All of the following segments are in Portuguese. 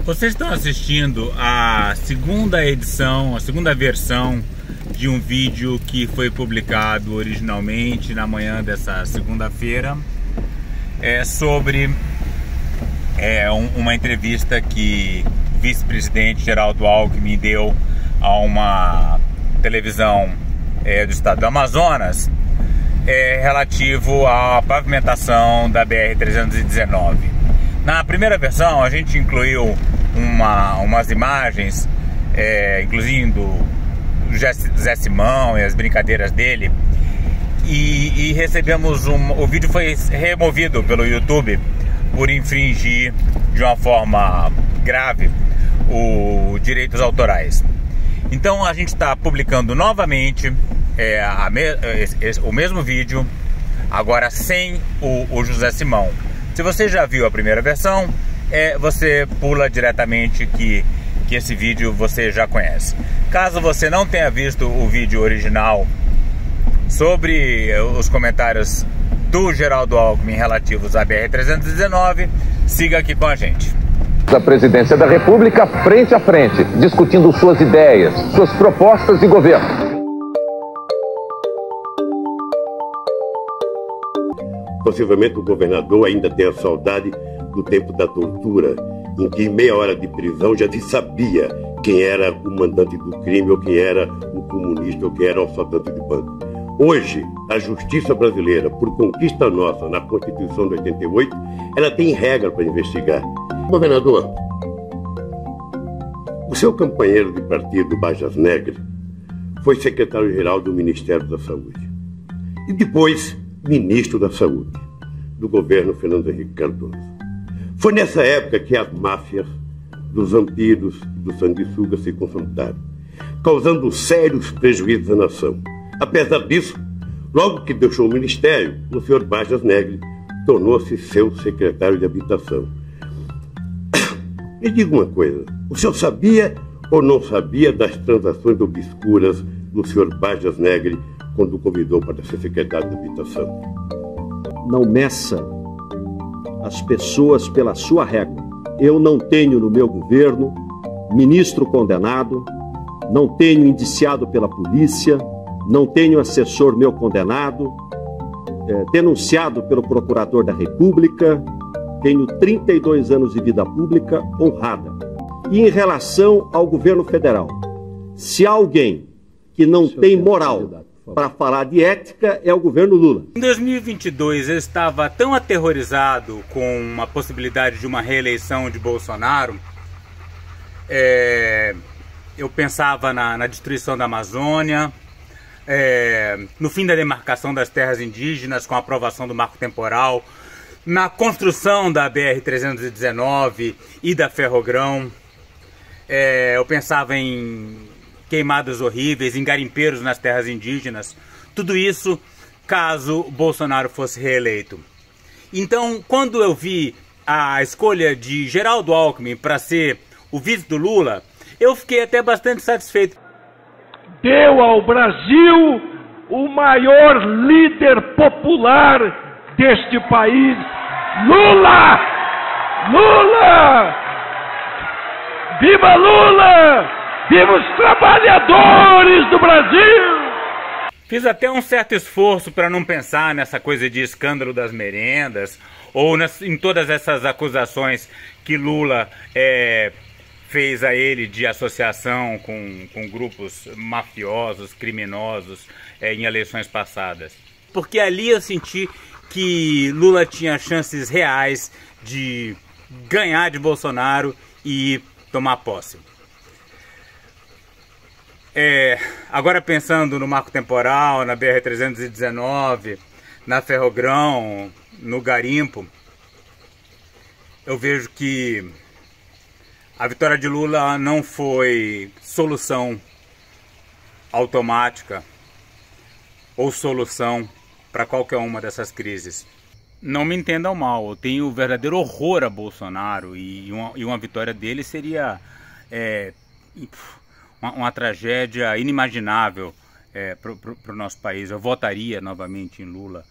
Vocês estão assistindo a segunda edição, a segunda versão de um vídeo que foi publicado originalmente na manhã dessa segunda-feira, sobre uma entrevista que o vice-presidente Geraldo Alckmin deu a uma televisão do estado do Amazonas, relativo à pavimentação da BR-319. Na primeira versão a gente incluiu umas imagens, incluindo o Zé Simão e as brincadeiras dele, e recebemos o vídeo foi removido pelo YouTube por infringir de uma forma grave os direitos autorais. Então a gente está publicando novamente o mesmo vídeo, agora sem o José Simão. Se você já viu a primeira versão, você pula diretamente que esse vídeo você já conhece. Caso você não tenha visto o vídeo original sobre os comentários do Geraldo Alckmin relativos à BR-319, siga aqui com a gente. Da presidência da República frente a frente, discutindo suas ideias, suas propostas de governo. Possivelmente o governador ainda tenha saudade do tempo da tortura, em que em meia hora de prisão já se sabia quem era o mandante do crime, ou quem era o comunista, ou quem era o assaltante de banco. Hoje, a justiça brasileira, por conquista nossa na Constituição de 88, ela tem regra para investigar. Governador, o seu companheiro de partido, Bajas Negri, foi secretário-geral do Ministério da Saúde e depois ministro da Saúde do governo Fernando Henrique Cardoso. Foi nessa época que as máfias dos vampiros e dos sanguessugas se confrontaram, causando sérios prejuízos à nação. Apesar disso, logo que deixou o ministério, o senhor Bajas Negri tornou-se seu secretário de habitação. Me diga uma coisa, o senhor sabia ou não sabia das transações obscuras do senhor Bajas Negri quando o convidou para ser secretário de habitação? Não meça as pessoas pela sua régua. Eu não tenho no meu governo ministro condenado, não tenho indiciado pela polícia, não tenho assessor meu condenado, denunciado pelo procurador da República, tenho 32 anos de vida pública honrada. E em relação ao governo federal, se há alguém que não tem moral para falar de ética, é o governo Lula. Em 2022 eu estava tão aterrorizado com a possibilidade de uma reeleição de Bolsonaro, eu pensava na destruição da Amazônia, no fim da demarcação das terras indígenas com a aprovação do marco temporal, na construção da BR-319 e da Ferrogrão. Eu pensava em queimadas horríveis, em garimpeiros nas terras indígenas, tudo isso caso Bolsonaro fosse reeleito. Então, quando eu vi a escolha de Geraldo Alckmin para ser o vice do Lula, eu fiquei até bastante satisfeito. Deu ao Brasil o maior líder popular deste país, Lula! Lula! Viva Lula! Viva os trabalhadores do Brasil! Fiz até um certo esforço para não pensar nessa coisa de escândalo das merendas ou em todas essas acusações que Lula fez a ele de associação com grupos mafiosos, criminosos em eleições passadas. Porque ali eu senti que Lula tinha chances reais de ganhar de Bolsonaro e tomar posse. Agora pensando no marco temporal, na BR-319, na Ferrogrão, no garimpo, eu vejo que a vitória de Lula não foi solução automática ou solução para qualquer uma dessas crises. Não me entendam mal, eu tenho verdadeiro horror a Bolsonaro e uma vitória dele seria uma tragédia inimaginável para o nosso país. Eu votaria novamente em Lula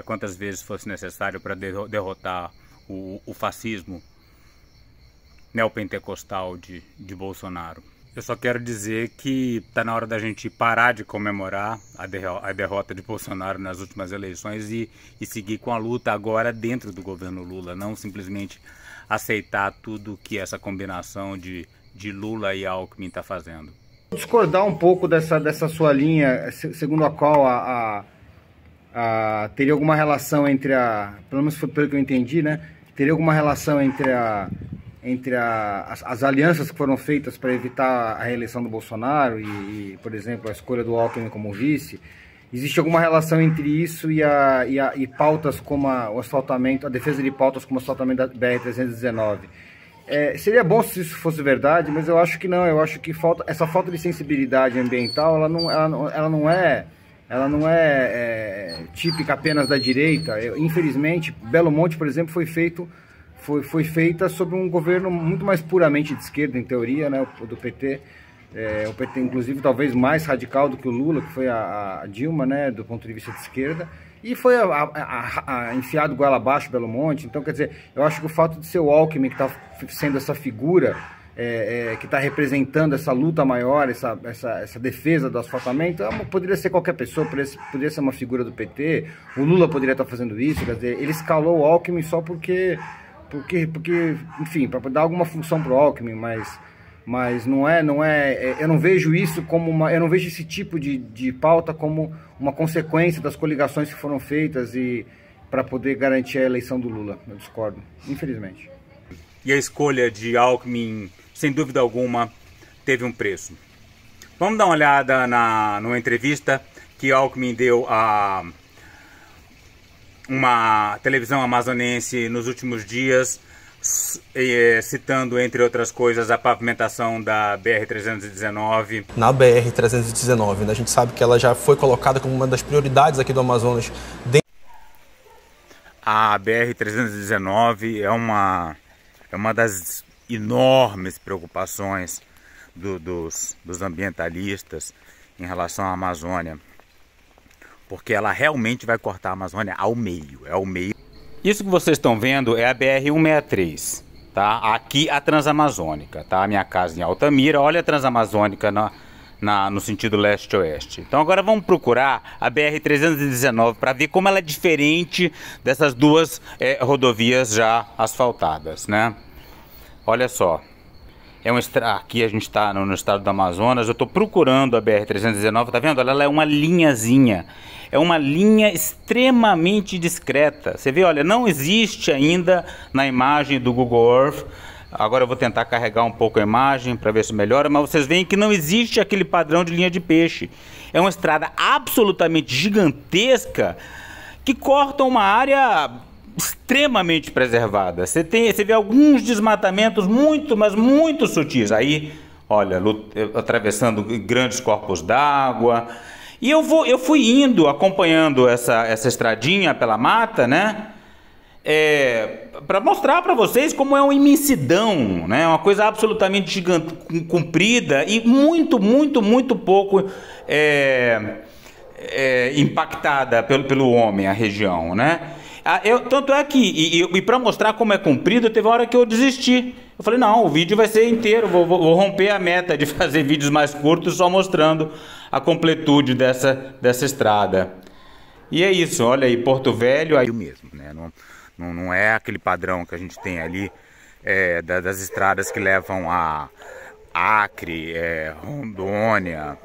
quantas vezes fosse necessário para derrotar o fascismo neopentecostal de Bolsonaro. Eu só quero dizer que está na hora da gente parar de comemorar a derrota de Bolsonaro nas últimas eleições e seguir com a luta agora dentro do governo Lula, não simplesmente aceitar tudo que essa combinação de Lula e Alckmin está fazendo. Discordar um pouco dessa sua linha, segundo a qual teria alguma relação entre pelo menos foi pelo que eu entendi, né? Teria alguma relação entre as alianças que foram feitas para evitar a reeleição do Bolsonaro e, por exemplo, a escolha do Alckmin como vice. Existe alguma relação entre isso e pautas como o asfaltamento, a defesa de pautas como o asfaltamento da BR-319? Seria bom se isso fosse verdade, mas eu acho que não. Eu acho que essa falta de sensibilidade ambiental, ela não é típica apenas da direita. Infelizmente, Belo Monte, por exemplo, foi feita sob um governo muito mais puramente de esquerda, em teoria, né, do PT. O PT, inclusive, talvez mais radical do que o Lula, que foi a Dilma, né, do ponto de vista de esquerda. E foi enfiado goela abaixo Belo Monte. Então, quer dizer, eu acho que o fato de ser o Alckmin que está sendo essa figura, que está representando essa luta maior, essa defesa do asfaltamento, poderia ser qualquer pessoa, poderia ser uma figura do PT, o Lula poderia estar fazendo isso, quer dizer, ele escalou o Alckmin só porque enfim, para dar alguma função para o Alckmin, mas não é, eu não vejo isso como eu não vejo esse tipo de pauta como uma consequência das coligações que foram feitas e para poder garantir a eleição do Lula. Eu discordo, infelizmente. E a escolha de Alckmin, sem dúvida alguma, teve um preço. Vamos dar uma olhada numa entrevista que Alckmin deu a uma televisão amazonense nos últimos dias, citando, entre outras coisas, a pavimentação da BR-319. Na BR-319, né? A gente sabe que ela já foi colocada como uma das prioridades aqui do Amazonas. A BR-319 é uma das enormes preocupações dos ambientalistas em relação à Amazônia, porque ela realmente vai cortar a Amazônia ao meio, Isso que vocês estão vendo é a BR-163, tá? Aqui a Transamazônica, tá? A minha casa em Altamira, olha a Transamazônica no sentido leste-oeste. Então agora vamos procurar a BR-319 para ver como ela é diferente dessas duas rodovias já asfaltadas, né? Olha só, aqui a gente está no estado do Amazonas, eu estou procurando a BR-319, tá vendo? Ela é uma linhazinha. É uma linha extremamente discreta. Você vê, olha, não existe ainda na imagem do Google Earth. Agora eu vou tentar carregar um pouco a imagem para ver se melhora, mas vocês veem que não existe aquele padrão de linha de peixe. É uma estrada absolutamente gigantesca que corta uma área extremamente preservada. Você vê alguns desmatamentos mas muito sutis. Aí, olha, atravessando grandes corpos d'água. E eu fui indo, acompanhando essa estradinha pela mata, né? Para mostrar para vocês como é uma imensidão, né? Uma coisa absolutamente gigante, comprida e muito pouco impactada pelo homem, a região, né? Tanto é que, e para mostrar como é comprido, teve uma hora que eu desisti. Eu falei, não, o vídeo vai ser inteiro, vou romper a meta de fazer vídeos mais curtos, só mostrando a completude dessa estrada. E é isso, olha aí, Porto Velho, aí mesmo, né? Não é aquele padrão que a gente tem ali das estradas que levam a Acre, Rondônia,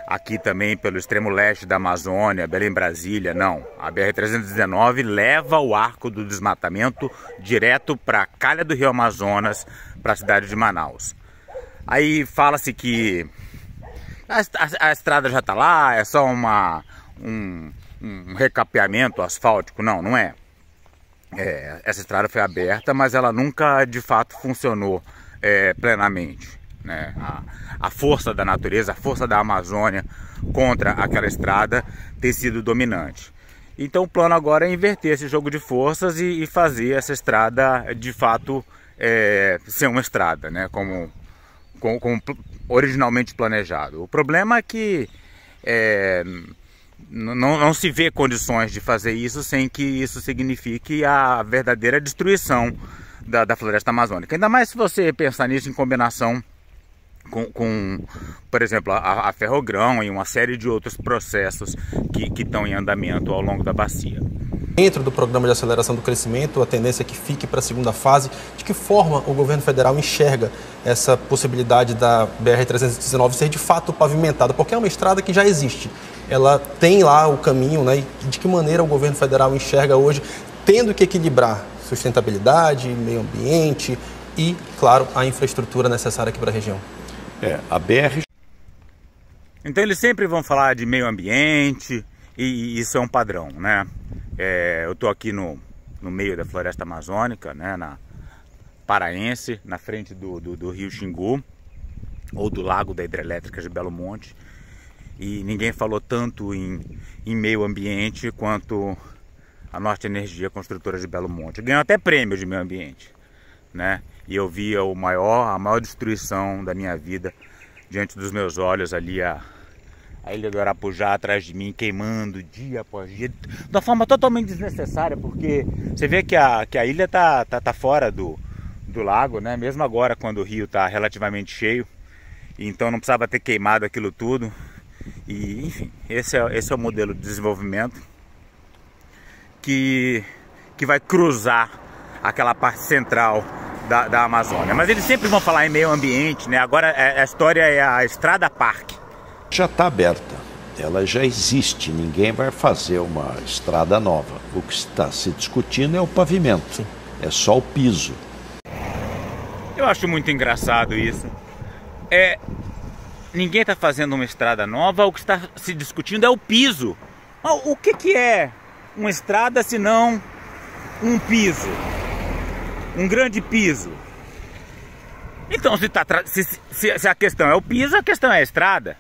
aqui também pelo extremo leste da Amazônia, Belém, Brasília. Não, a BR-319 leva o arco do desmatamento direto para a calha do Rio Amazonas, para a cidade de Manaus. Aí fala-se que a estrada já está lá, é só um recapeamento asfáltico. Não é. Essa estrada foi aberta, mas ela nunca de fato funcionou plenamente, né? A força da natureza, a força da Amazônia contra aquela estrada tem sido dominante. Então o plano agora é inverter esse jogo de forças e fazer essa estrada de fato ser uma estrada, né? Como originalmente planejado. O problema é que não se vê condições de fazer isso sem que isso signifique a verdadeira destruição da floresta amazônica. Ainda mais se você pensar nisso em combinação com por exemplo, a Ferrogrão e uma série de outros processos que estão em andamento ao longo da bacia. Dentro do programa de aceleração do crescimento, a tendência é que fique para a segunda fase. De que forma o governo federal enxerga essa possibilidade da BR-319 ser de fato pavimentada? Porque é uma estrada que já existe. Ela tem lá o caminho, né? E de que maneira o governo federal enxerga hoje, tendo que equilibrar sustentabilidade, meio ambiente e, claro, a infraestrutura necessária aqui para a região? A BR... Então eles sempre vão falar de meio ambiente e isso é um padrão, né? Eu estou aqui no meio da floresta amazônica, né, na Paraense, na frente do rio Xingu, ou do lago da hidrelétrica de Belo Monte, e ninguém falou tanto em meio ambiente quanto a Norte Energia, construtora de Belo Monte. Ganhou até prêmio de meio ambiente, né? E eu via a maior destruição da minha vida diante dos meus olhos ali, a ilha do Arapujá atrás de mim, queimando dia após dia, de uma forma totalmente desnecessária, porque você vê que a ilha tá fora do lago, né? Mesmo agora, quando o rio está relativamente cheio, então não precisava ter queimado aquilo tudo. E, enfim, esse é o modelo de desenvolvimento que vai cruzar aquela parte central da Amazônia. Mas eles sempre vão falar em meio ambiente, né? Agora a história é a Estrada Parque. Já está aberta, ela já existe, ninguém vai fazer uma estrada nova. O que está se discutindo é o pavimento. Sim. É só o piso. Eu acho muito engraçado isso. Ninguém está fazendo uma estrada nova, o que está se discutindo é o piso. O que é uma estrada se não um piso? Um grande piso. Então, se a questão é o piso, a questão é a estrada.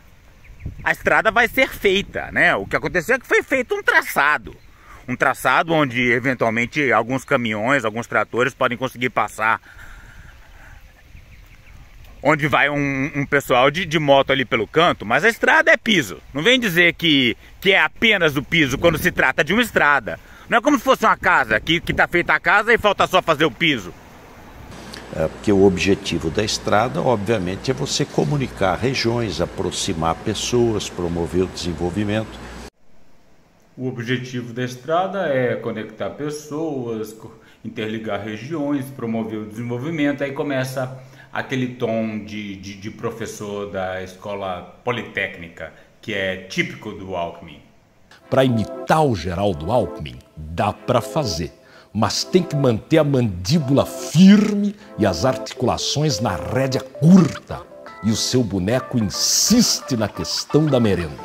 A estrada vai ser feita, né? O que aconteceu é que foi feito um traçado onde eventualmente alguns caminhões, alguns tratores podem conseguir passar, onde vai um pessoal de moto ali pelo canto, mas a estrada é piso. Não vem dizer que é apenas o piso quando se trata de uma estrada. Não é como se fosse uma casa, que está feita a casa e falta só fazer o piso. Porque o objetivo da estrada, obviamente, é você comunicar regiões, aproximar pessoas, promover o desenvolvimento. O objetivo da estrada é conectar pessoas, interligar regiões, promover o desenvolvimento. Aí começa aquele tom de professor da escola politécnica, que é típico do Alckmin. Para imitar o Geraldo Alckmin, dá para fazer. Mas tem que manter a mandíbula firme e as articulações na rédea curta. E o seu boneco insiste na questão da merenda.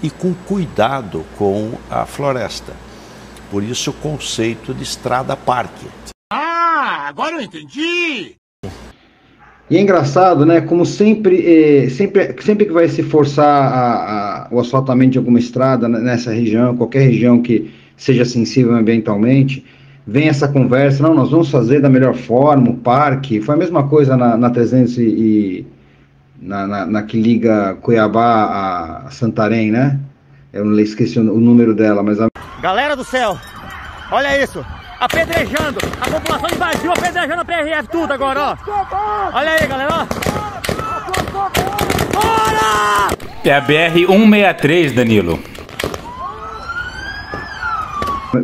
E com cuidado com a floresta. Por isso o conceito de estrada parque. Ah, agora eu entendi! E é engraçado, né? Como sempre que vai se forçar o asfaltamento de alguma estrada nessa região, qualquer região que seja sensível ambientalmente, vem essa conversa, não, nós vamos fazer da melhor forma, o parque. Foi a mesma coisa na 300 na que liga Cuiabá a Santarém, né? Eu não esqueci o número dela, mas... Galera do céu, olha isso! Apedrejando! A população invadiu, apedrejando a PRF tudo agora, ó! Olha aí, galera, ó! Bora! É a BR-163, Danilo.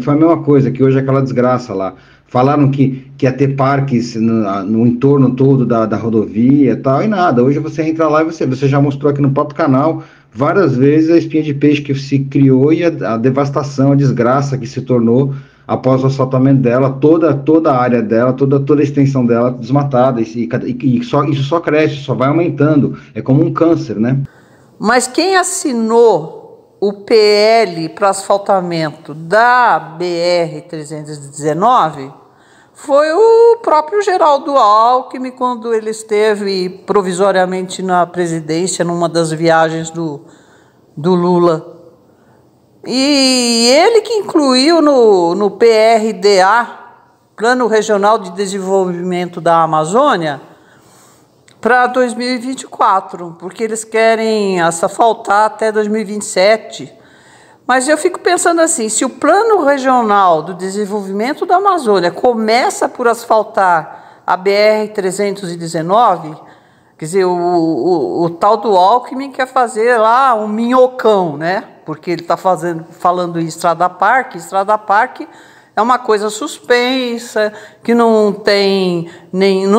Foi a mesma coisa, que hoje é aquela desgraça lá. Falaram que ia ter parques no entorno todo da rodovia e tal, e nada. Hoje você entra lá e você já mostrou aqui no próprio canal várias vezes a espinha de peixe que se criou e a devastação, a desgraça que se tornou após o asfaltamento dela, toda a área dela, toda a extensão dela desmatada. Isso só cresce, só vai aumentando. É como um câncer, né? Mas quem assinou o PL para asfaltamento da BR-319 foi o próprio Geraldo Alckmin, quando ele esteve provisoriamente na presidência, numa das viagens do Lula. E ele que incluiu no PRDA, Plano Regional de Desenvolvimento da Amazônia, para 2024, porque eles querem asfaltar até 2027. Mas eu fico pensando assim, se o Plano Regional do Desenvolvimento da Amazônia começa por asfaltar a BR-319, quer dizer, o tal do Alckmin quer fazer lá um minhocão, né? Porque ele está falando em Estrada Parque. Estrada Parque é uma coisa suspensa, que não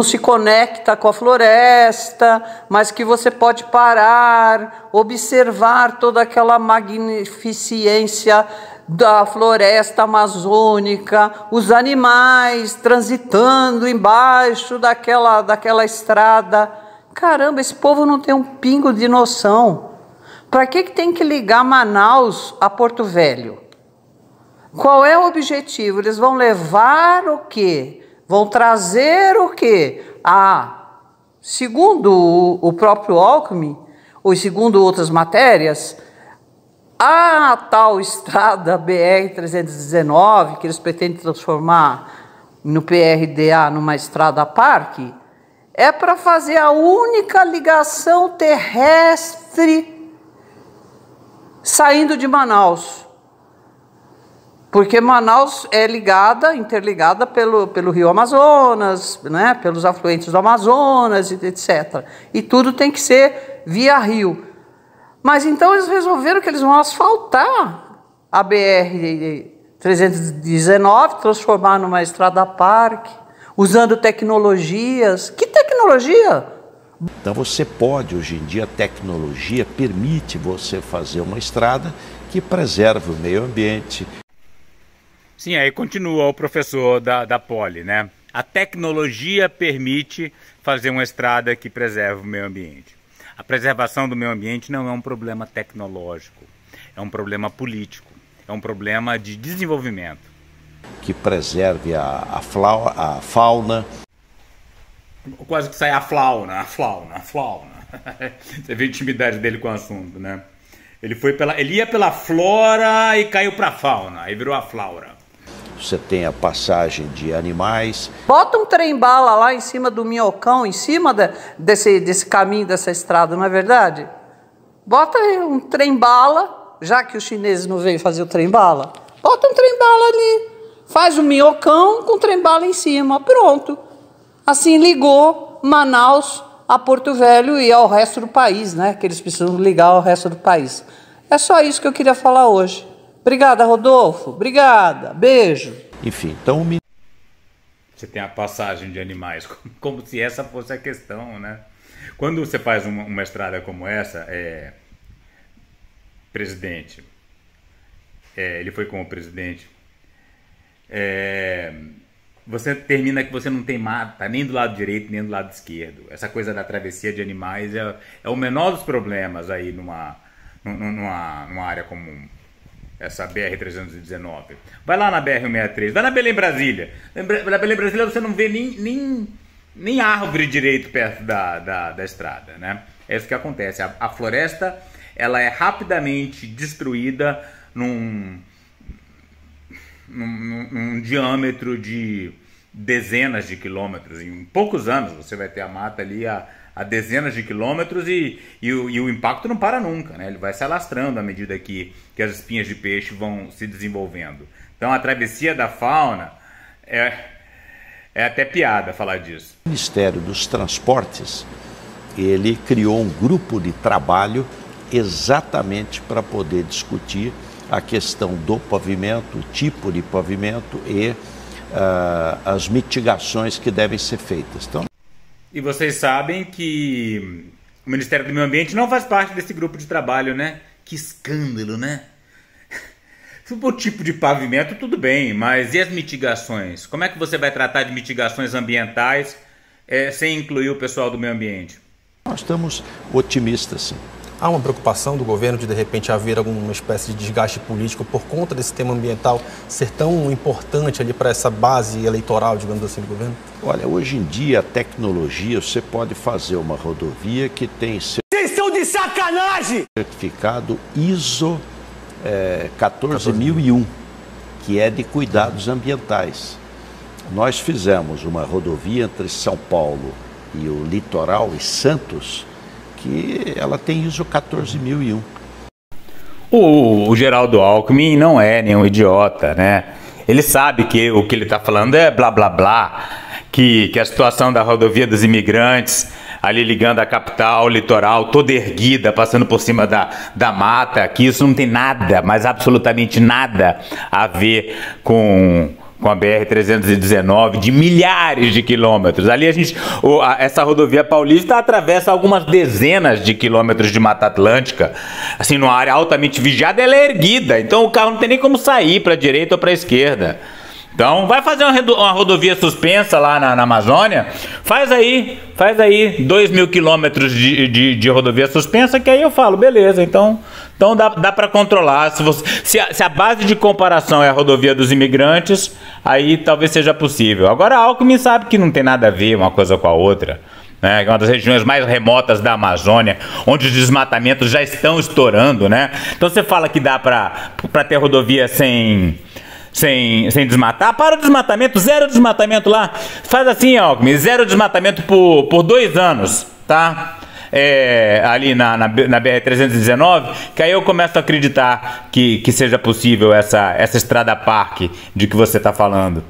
se conecta com a floresta, mas que você pode parar, observar toda aquela magnificência da floresta amazônica, os animais transitando embaixo daquela estrada. Caramba, esse povo não tem um pingo de noção. Para que tem que ligar Manaus a Porto Velho? Qual é o objetivo? Eles vão levar o quê? Vão trazer o quê? Segundo o próprio Alckmin, ou segundo outras matérias, a tal estrada BR-319, que eles pretendem transformar no PRDA numa estrada parque, é para fazer a única ligação terrestre saindo de Manaus. Porque Manaus é interligada pelo rio Amazonas, né, pelos afluentes do Amazonas, etc. E tudo tem que ser via rio. Mas então eles resolveram que eles vão asfaltar a BR-319, transformar numa estrada parque, usando tecnologias. Que tecnologia? Então você pode, hoje em dia, a tecnologia permite você fazer uma estrada que preserve o meio ambiente. Sim, aí continua o professor da Poli, né? A tecnologia permite fazer uma estrada que preserve o meio ambiente. A preservação do meio ambiente não é um problema tecnológico, é um problema político, é um problema de desenvolvimento. Que preserve a fauna. Quase que sai a fauna. Você vê a intimidade dele com o assunto, né? Ele ia pela flora e caiu para a fauna, aí virou a flora. Você tem a passagem de animais. Bota um trem-bala lá em cima do minhocão, em cima desse caminho, dessa estrada, não é verdade? Bota um trem-bala, já que os chineses não veio fazer o trem-bala, bota um trem-bala ali, faz um minhocão com trem-bala em cima, pronto. Assim ligou Manaus a Porto Velho e ao resto do país, né? Que eles precisam ligar ao resto do país. É só isso que eu queria falar hoje. Obrigada, Rodolfo. Obrigada. Beijo. Enfim, então... Você tem a passagem de animais, como se essa fosse a questão, né? Quando você faz uma estrada como essa, presidente, ele foi como presidente, você termina que você não tem mata, nem do lado direito, nem do lado esquerdo. Essa coisa da travessia de animais é o menor dos problemas aí numa área comum. Essa BR-319. Vai lá na BR-163, vai na Belém-Brasília. Na Belém-Brasília você não vê nem árvore direito perto da estrada, né? É isso que acontece. A floresta, ela é rapidamente destruída num diâmetro de dezenas de quilômetros. Em poucos anos você vai ter a mata ali a dezenas de quilômetros e o impacto não para nunca, né? Ele vai se alastrando à medida que as espinhas de peixe vão se desenvolvendo. Então a travessia da fauna é até piada falar disso. O Ministério dos Transportes, ele criou um grupo de trabalho exatamente para poder discutir a questão do pavimento, o tipo de pavimento e as mitigações que devem ser feitas. Então, e vocês sabem que o Ministério do Meio Ambiente não faz parte desse grupo de trabalho, né? Que escândalo, né? Se for o tipo de pavimento, tudo bem, mas e as mitigações? Como é que você vai tratar de mitigações ambientais sem incluir o pessoal do meio ambiente? Nós estamos otimistas, sim. Há uma preocupação do governo de repente, haver alguma espécie de desgaste político por conta desse tema ambiental ser tão importante ali para essa base eleitoral, digamos assim, do governo? Olha, hoje em dia, a tecnologia, você pode fazer uma rodovia que tem seu... Vocês estão de sacanagem! Certificado ISO 14001, que é de cuidados ambientais. Nós fizemos uma rodovia entre São Paulo e o litoral e Santos, que ela tem ISO 14001. O Geraldo Alckmin não é nenhum idiota, né? Ele sabe que o que ele está falando é blá blá blá, que a situação da rodovia dos imigrantes, ali ligando a capital, o litoral, toda erguida, passando por cima da mata, que isso não tem nada, mas absolutamente nada a ver com a BR-319, de milhares de quilômetros. Ali essa rodovia paulista atravessa algumas dezenas de quilômetros de Mata Atlântica, assim, numa área altamente vigiada, ela é erguida, então o carro não tem nem como sair para a direita ou para a esquerda. Então, vai fazer uma rodovia suspensa lá na Amazônia, faz aí 2.000 quilômetros de rodovia suspensa, que aí eu falo, beleza, então dá para controlar. Se a base de comparação é a rodovia dos imigrantes, aí talvez seja possível. Agora, a Alckmin sabe que não tem nada a ver uma coisa com a outra, né? É uma das regiões mais remotas da Amazônia, onde os desmatamentos já estão estourando, né? Então, você fala que dá para ter rodovia sem desmatar, para o desmatamento, zero desmatamento lá, faz assim, Alckmin, zero desmatamento por 2 anos, tá? Ali na BR-319, que aí eu começo a acreditar que seja possível essa estrada parque de que você está falando.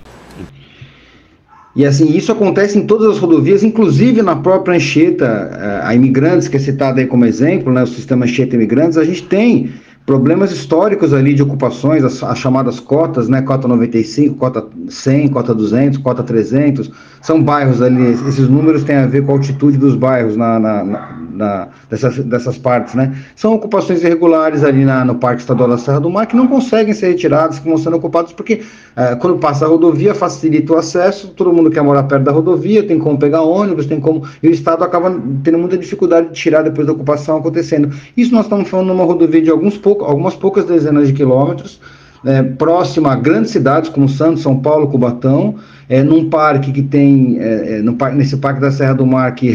E assim, isso acontece em todas as rodovias, inclusive na própria Anchieta, a Imigrantes, que é citada aí como exemplo, né, o sistema Anchieta Imigrantes, a gente tem problemas históricos ali de ocupações, as chamadas cotas, né, cota 95, cota 100, cota 200, cota 300, são bairros ali, esses números têm a ver com a altitude dos bairros dessas partes, né, são ocupações irregulares ali no Parque Estadual da Serra do Mar, que não conseguem ser retiradas, que vão sendo ocupadas, porque quando passa a rodovia, facilita o acesso, todo mundo quer morar perto da rodovia, tem como pegar ônibus, e o Estado acaba tendo muita dificuldade de tirar depois da ocupação acontecendo. Isso nós estamos falando numa rodovia de algumas poucas dezenas de quilômetros, próxima a grandes cidades como Santos, São Paulo, Cubatão, num parque que tem, nesse Parque da Serra do Mar, que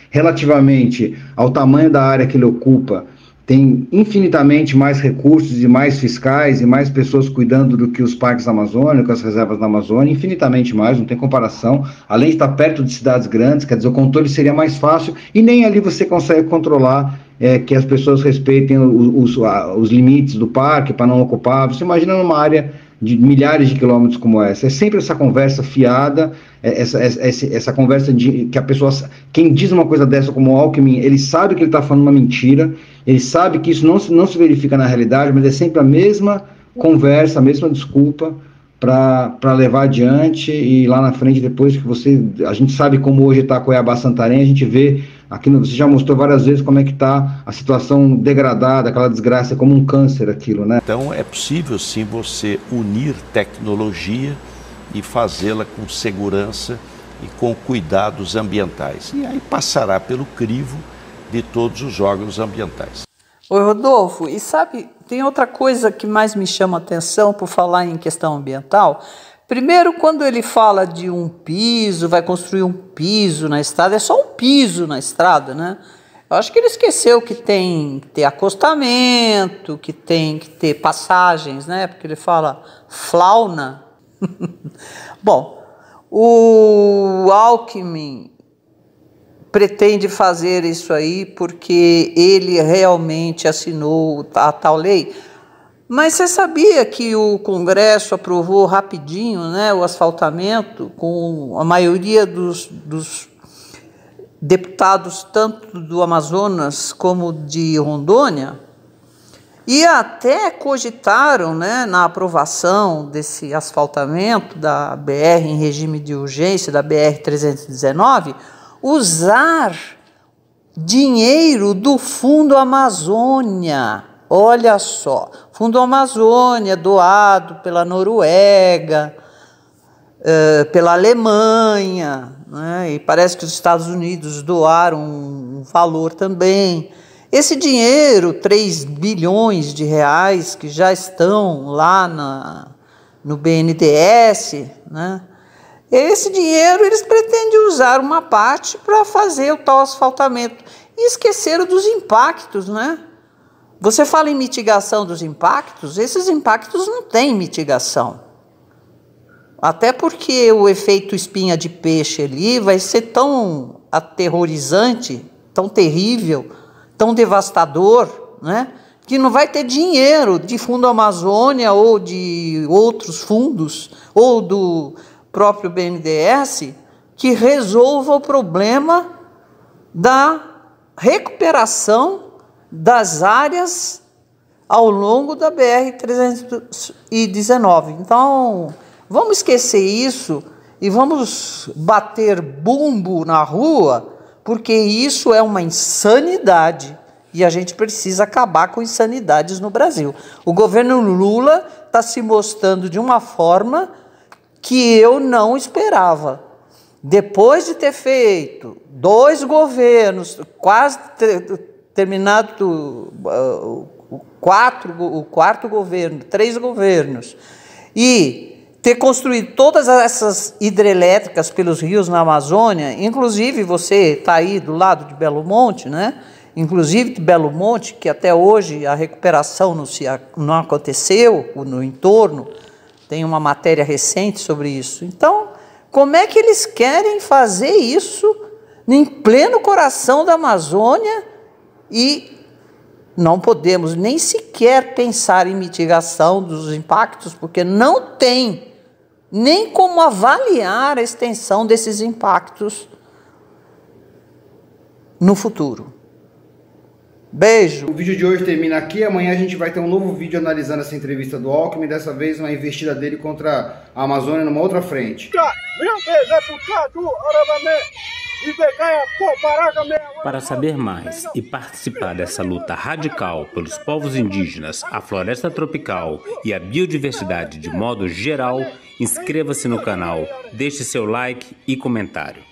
relativamente ao tamanho da área que ele ocupa, tem infinitamente mais recursos e mais fiscais e mais pessoas cuidando do que os parques amazônicos, as reservas da Amazônia, infinitamente mais, não tem comparação, além de estar perto de cidades grandes, quer dizer, o controle seria mais fácil, e nem ali você consegue controlar que as pessoas respeitem os limites do parque para não ocupar. Você imagina numa área de milhares de quilômetros como essa, é sempre essa conversa fiada, essa conversa de que a pessoa, quem diz uma coisa dessa como o Alckmin, ele sabe que ele está falando uma mentira, ele sabe que isso não se verifica na realidade, mas é sempre a mesma conversa, a mesma desculpa para levar adiante, e lá na frente, depois que a gente sabe como hoje está Cuiabá, Santarém, a gente vê, você já mostrou várias vezes como é que está a situação degradada, aquela desgraça, como um câncer aquilo, né? Então é possível sim você unir tecnologia e fazê-la com segurança e com cuidados ambientais. E aí passará pelo crivo de todos os órgãos ambientais. Oi, Rodolfo, e sabe, tem outra coisa que mais me chama a atenção por falar em questão ambiental. Primeiro, quando ele fala de um piso, vai construir um piso na estrada, é só um piso na estrada, né? Eu acho que ele esqueceu que tem que ter acostamento, que tem que ter passagens, né? Porque ele fala flauna. Bom, o Alckmin pretende fazer isso aí porque ele realmente assinou a tal lei. Mas você sabia que o Congresso aprovou rapidinho, né, o asfaltamento, com a maioria dos deputados, tanto do Amazonas como de Rondônia? E até cogitaram, né, na aprovação desse asfaltamento da BR em regime de urgência, da BR-319, usar dinheiro do Fundo Amazônia. Olha só, Fundo Amazônia doado pela Noruega, pela Alemanha, né, e parece que os Estados Unidos doaram um valor também. Esse dinheiro, 3 bilhões de reais, que já estão lá no BNDES, né, esse dinheiro eles pretendem usar uma parte para fazer o tal asfaltamento. E esqueceram dos impactos, né? Você fala em mitigação dos impactos, esses impactos não têm mitigação. Até porque o efeito espinha de peixe ali vai ser tão aterrorizante, tão terrível, tão devastador, né? Que não vai ter dinheiro de Fundo Amazônia ou de outros fundos, ou do próprio BNDES, que resolva o problema da recuperação das áreas ao longo da BR-319. Então, vamos esquecer isso e vamos bater bumbo na rua, porque isso é uma insanidade e a gente precisa acabar com insanidades no Brasil. O governo Lula está se mostrando de uma forma que eu não esperava. Depois de ter feito 2 governos, quase terminado o quarto governo, 3 governos, e ter construído todas essas hidrelétricas pelos rios na Amazônia, inclusive você está aí do lado de Belo Monte, né? Inclusive de Belo Monte, que até hoje a recuperação não aconteceu, no entorno, tem uma matéria recente sobre isso. Então, como é que eles querem fazer isso em pleno coração da Amazônia e não podemos nem sequer pensar em mitigação dos impactos, porque não tem nem como avaliar a extensão desses impactos no futuro. Beijo! O vídeo de hoje termina aqui, amanhã a gente vai ter um novo vídeo analisando essa entrevista do Alckmin, dessa vez uma investida dele contra a Amazônia numa outra frente. Para saber mais e participar dessa luta radical pelos povos indígenas, a floresta tropical e a biodiversidade de modo geral, inscreva-se no canal, deixe seu like e comentário.